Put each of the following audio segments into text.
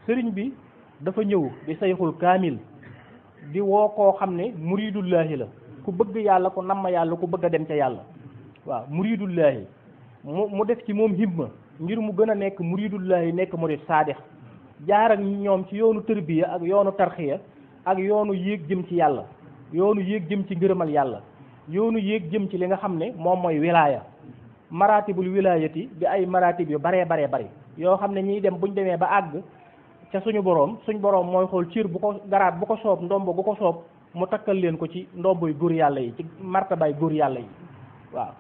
sëriñ bi dafa ñëw di sayxul kaamil di woo koo xam ne muridullahi la ku bëgg yàlla ku namm yàlla ku bëgg a dem ca yàlla waaw muridullahi mu def ci moom himma ngir mu gën a nekk muridullahi nekk murid saadix jaar ak ñoom ci yoonu tërbiya ak yoonu tarxiya ak yoonu yéeg jëm ci yàlla yoonu yéeg jëm ci ngërëmal yàlla yoonu yéeg jëm ci li nga xam ne moom mooy wilaaya maratibul wilaayati di ay maratib yu baree bari yoo xam ne ñiy dem buñ demee ba àgg ca suñu boroom mooy xool cër bu ko garaat bu ko soob ndombo bu ko soob mu takkal leen ko ci ndomboy góor yàlla yi ci martabaay góor yàlla yi waaw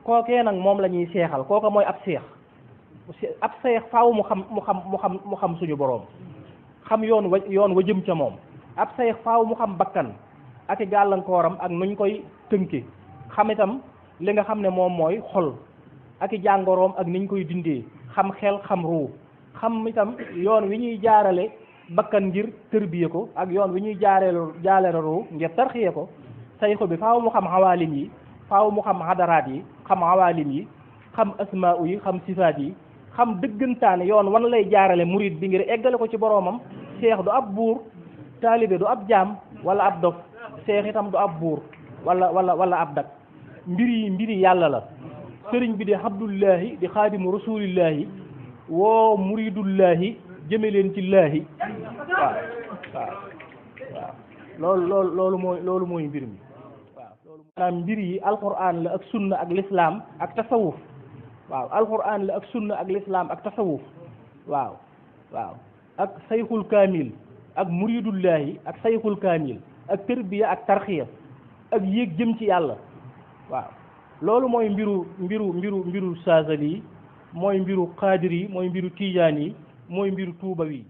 kookee nag moom la ñuy seexal kooka mooy ab seex faaw mu xam suñu boroom xam yoon wa jëm ca moom ab seex faaw mu xam bakkan ak i gàllankooram ak nuñ koy tënke xam itam li nga xam ne moom mooy xol ak i jàngoroom ak niñ koy dindee xam xel xam ruu xam itam yoon wi ñuy jaarale bakkan ngir tërbiye ko ak yoon wi ñuy jaarale ruu ngir tarxiye ko sayxu bi faaw mu xam xawaalim yi faaw mu xam xadaraat yi xam xawaalim yi xam asmaa yi xam sifaat yi xam dëggantaane yoon wan lay jaarale murid bi ngir eggale ko ci boroomam seex du ab buur taalibe du ab jaam wala ab dof seex itam du ab buur wala ab dak mbiri yàlla la sëriñ bi di abdullahi di xaadimu rasulillahi woo muridullahi jëme leen ci laahi waaw loolu mooy mbir mi waaw loolu maanaam mbir yi alquran la ak sunna ak lislaam ak tasawuf waaw alquran la ak sunna ak lislaam ak tasawuf waaw ak sayxul kaamil ak muridullahi ak sayxul kaamil ak tërbiya ak tarxiya ak yéeg jëm ci yàlla waaw loolu mooy mbiru saazali mooy mbiru xaadir yi mooy mbiru tijaan yi mooy mbiru tuuba wi